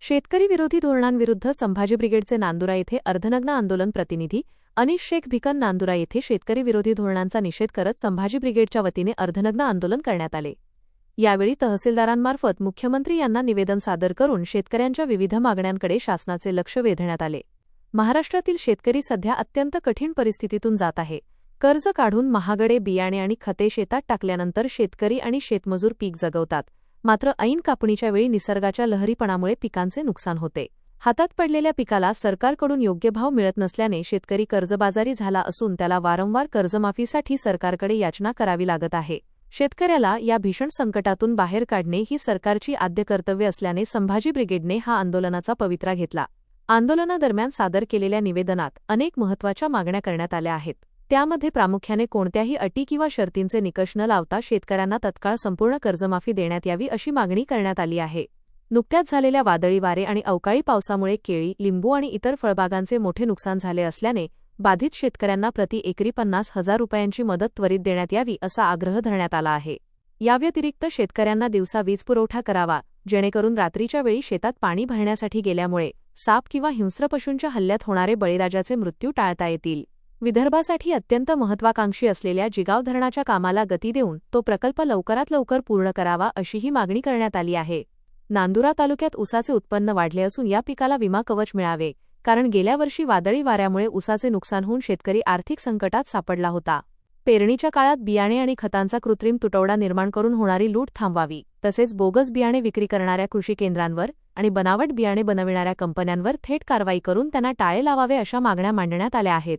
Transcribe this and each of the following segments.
शेतकरी विरोधी धोरणांविरुद्ध संभाजी ब्रिगेडचे नांदुरा येथे अर्धनग्न आंदोलन प्रतिनिधी अनिश शेख भिकन नांदुरा येथे शेतकरी विरोधी धोरणांचा निषेध करत संभाजी ब्रिगेडच्या वतीने अर्धनग्न आंदोलन करण्यात आले। यावेळी तहसीलदारांमार्फत मुख्यमंत्री यांना निवेदन सादर करून शेतकऱ्यांच्या विविध मागण्यांकडे शासनाचे लक्ष वेधण्यात आले। महाराष्ट्रातील शेतकरी सध्या अत्यंत कठीण परिस्थितीतून जात आहे। कर्ज काढून महागडे बियाणे आणि खते शेतात टाकल्यानंतर शेतकरी आणि शेतमजूर पीक जगवतात, मात्र ऐन कापणीच्या वेळी निसर्गाच्या लहरीपणामुळे पिकांचे नुकसान होते। हातात पडलेल्या पिकाला सरकारकडून योग्य भाव मिळत नसल्याने शेतकरी कर्जबाजारी झाला असून त्याला वारंवार कर्जमाफीसाठी सरकारकडे याचना करावी लागत आहे। शेतकऱ्याला या भीषण संकटातून बाहेर काढणे ही सरकारची आद्य कर्तव्य असल्याने संभाजी ब्रिगेडने हा आंदोलनाचा पवित्रा घेतला। आंदोलनादरम्यान सादर केलेल्या निवेदनात अनेक महत्त्वाच्या मागण्या करण्यात आल्या आहेत। त्यामध्ये प्रामुख्याने कोणत्याही अटी किंवा शर्तींचे निकष न लावता शेतकऱ्यांना तत्काळ संपूर्ण कर्जमाफी देण्यात यावी अशी मागणी करण्यात आली आहे। नुकत्याच झालेल्या वादळी वारे आणि अवकाळी पावसामुळे केळी, लिंबू आणि इतर फळबागांचे मोठे नुकसान झाले असल्याने बाधित शेतकऱ्यांना प्रति एकरी 50,000 रुपयांची मदत त्वरित देण्यात यावी असा आग्रह धरण्यात आला आहे। याव्यतिरिक्त शेतकऱ्यांना दिवसा वीज पुरवठा करावा, जेणेकरून रात्रीच्या वेळी शेतात पाणी भरण्यासाठी गेल्यामुळे साप किंवा हिंस्र पशूंच्या हल्ल्यात होणारे बळीराजाचे मृत्यू टाळता येतील। विदर्भासाठी अत्यंत महत्त्वाकांक्षी असलेल्या जिगाव धरणाच्या कामाला गती देऊन तो प्रकल्प लवकरात लवकर पूर्ण करावा अशीही मागणी करण्यात आली आहे। नांदुरा तालुक्यात ऊसाचे उत्पन्न वाढले असून या पिकाला विमा कवच मिळावे, कारण गेल्या वर्षी वादळी वाऱ्यामुळे ऊसाचे नुकसान होऊन शेतकरी आर्थिक संकटात सापडला होता। पेरणीच्या काळात बियाणे आणि खतांचा कृत्रिम तुटवडा निर्माण करून होणारी लूट थांबवावी, तसेच बोगस बियाणे विक्री करणाऱ्या कृषी केंद्रांवर आणि बनावट बियाणे बनविणाऱ्या कंपन्यांवर थेट कारवाई करून त्यांना टाळे लावावे अशा मागण्या मांडण्यात आल्या आहेत।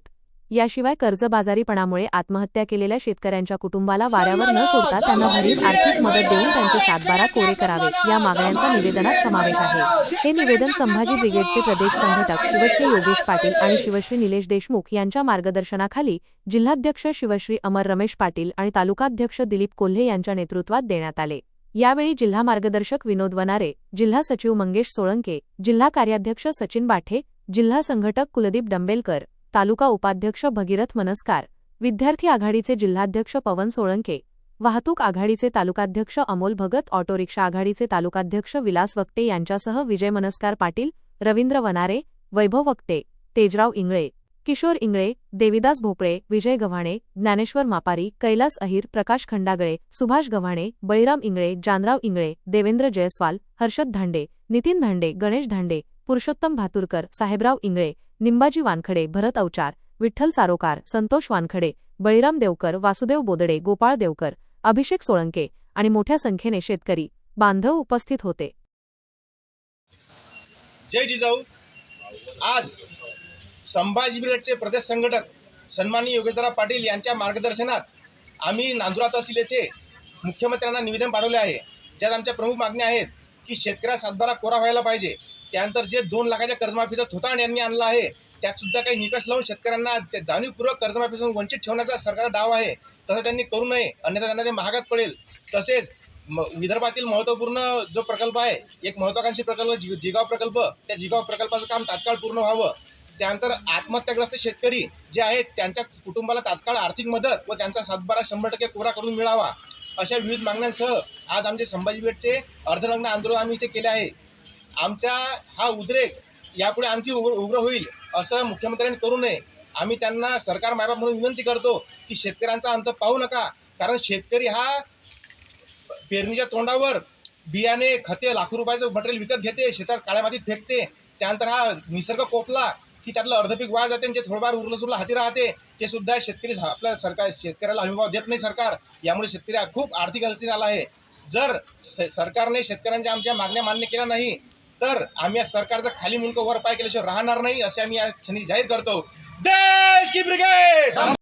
याशिवाय कर्जबाजारीपणामुळे आत्महत्या केलेल्या शेतकऱ्यांच्या कुटुंबाला वाऱ्यावर न सोडता त्यांना भरीव आर्थिक मदत देऊन त्यांचे 7/12 कोरे करावे, या मागण्यांचा निवेदनात समावेश आहे। हे निवेदन संभाजी ब्रिगेडचे प्रदेश संघटक शिवश्री योगेश पाटील आणि शिवश्री निलेश देशमुख यांच्या मार्गदर्शनाखाली जिल्हाध्यक्ष शिवश्री अमर रमेश पाटील आणि तालुकाध्यक्ष दिलीप कोल्हे यांच्या नेतृत्वात देण्यात आले। यावेळी जिल्हा मार्गदर्शक विनोद वनारे, जिल्हा सचिव मंगेश सोळंके, जिल्हा कार्याध्यक्ष सचिन बाठे, जिल्हा संघटक कुलदीप डंबेलकर, तालुका उपाध्यक्ष भगीरथ मनस्कार, विद्यार्थी आघाडीचे जिल्हाध्यक्ष पवन सोळंके, वाहतूक आघाडीचे तालुकाध्यक्ष अमोल भगत, ऑटो रिक्षा आघाडीचे तालुकाध्यक्ष विलास वक्ते यांच्यासह विजय मनस्कार पाटील, रवींद्र वनारे, वैभव वक्ते, तेजराव इंगळे, किशोर इंगळे, देविदास भोपळे, विजय गव्हाणे, ज्ञानेश्वर मापारी, कैलास अहिर, प्रकाश खंडागळे, सुभाष गव्हाणे, बळीराम इंगळे, जानराव इंगळे, देवेंद्र जयस्वाल, हर्षद धांडे, नितीन धांडे, गणेश धांडे, पुरुषोत्तम भातुरकर, साहेबराव इंगळे, निंबाजी वानखडे, भरत अवचार, विठ्ठल सारोकार, संतोष वानखडे, बळीराम देवकर, वासुदेव बोदडे, गोपाळ देवकर, अभिषेक सोळंके आणि मोठ्या संख्येने शेतकरी बांधव उपस्थित होते। जय जिजाऊ। आज संभाजी ब्रिगेडचे प्रदेश संघटक सन्माननीय योगेशदादा पाटील यांच्या मार्गदर्शनात आम्ही नांदुरा तहसील येथे मुख्यमंत्र्यांना निवेदन पाठवले आहे, ज्यात आमच्या प्रमुख मागण्या आहेत की शेतकऱ्यास 7/12 कोरा व्हायला पाहिजे। त्यानंतर जे 2 लाखाच्या कर्जमाफीचा थोतांड यांनी आणला आहे, त्यात सुद्धा काही निकष लावून शेतकऱ्यांना जाणीवपूर्वक कर्जमाफीपासून वंचित ठेवण्याचा सरकारचा डाव आहे, तसं त्यांनी करू नये, अन्यथा त्यांना ते महागात पडेल। तसेच विदर्भातील महत्त्वपूर्ण जो प्रकल्प आहे, एक महत्त्वाकांक्षी प्रकल्प जिगाव प्रकल्प, त्या जिगाव प्रकल्पाचं काम तात्काळ पूर्ण व्हावं। त्यानंतर आत्महत्याग्रस्त शेतकरी जे आहेत त्यांच्या कुटुंबाला तात्काळ आर्थिक मदत व त्यांचा 7/12 100% कोरा करून मिळावा, अशा विविध मागण्यांसह आज आमचे संभाजी ब्रिगेडचे अर्धनग्न आंदोलन आम्ही इथे केले आहे। आमचा हा उद्रेक यापुढे आणखी उग्र होईल असं मुख्यमंत्र्यांनी करू नये। आम्ही त्यांना सरकार मायबाप म्हणून विनंती करतो की शेतकऱ्यांचा अंत पाहू नका, कारण शेतकरी हा पेरणीच्या तोंडावर बियाणे, खते, लाखो रुपयाचं मटेरियल विकत घेते, शेतात काळ्या मातीत फेकते। त्यानंतर हा निसर्ग कोपला की त्यातलं अर्धपीक वाया जाते, जे थोडंफार उरलं सुरलं हाती राहते ते सुद्धा शेतकरी आपल्या शेतकऱ्याला हमीभाव देत नाही सरकार। यामुळे शेतकरी खूप आर्थिक अडचणीत आला आहे। जर सरकारने शेतकऱ्यांच्या आमच्या मागण्या मान्य केल्या नाही तर आम्ही या सरकारचं खाली मुंडकं वर पाय केल्याशिवाय राहणार नाही, असे आम्ही या क्षणी जाहीर करतो। देश की ब्रिगेड।